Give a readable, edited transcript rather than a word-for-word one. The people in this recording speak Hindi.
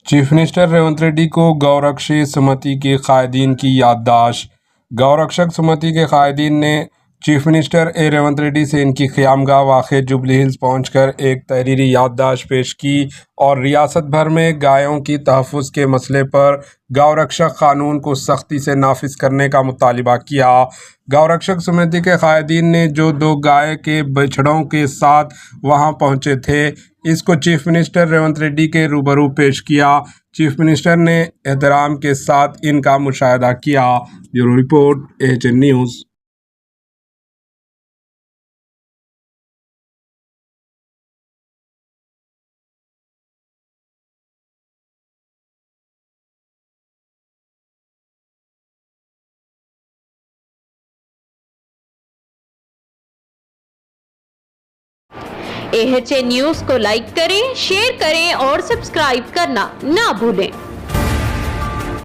चीफ मिनिस्टर रेवंत रेड्डी को गौरक्षक समिति के कायदीन की याददाश्त। गौरक्षक समिति के कायदीन ने चीफ मिनिस्टर रेवंत रेड्डी से इनकी क़यामगाह वाक़ जुबली हिल्स पहुंचकर एक तहरीरी याददाश्त पेश की और रियासत भर में गायों की तहफ़्फ़ुज़ के मसले पर गौरक्षक क़ानून को सख्ती से नाफिज करने का मुतालबा किया। गौरक्षक समिति के कायदीन ने जो 2 गाय के बछड़ों के साथ वहां पहुंचे थे, इसको चीफ मिनिस्टर रेवंत रेड्डी के रूबरू पेश किया। चीफ मिनिस्टर ने एहतराम के साथ इनका मुशाहिदा किया। Bureau report, AHN news. AHN news को लाइक करें, शेयर करें और सब्सक्राइब करना ना भूलें।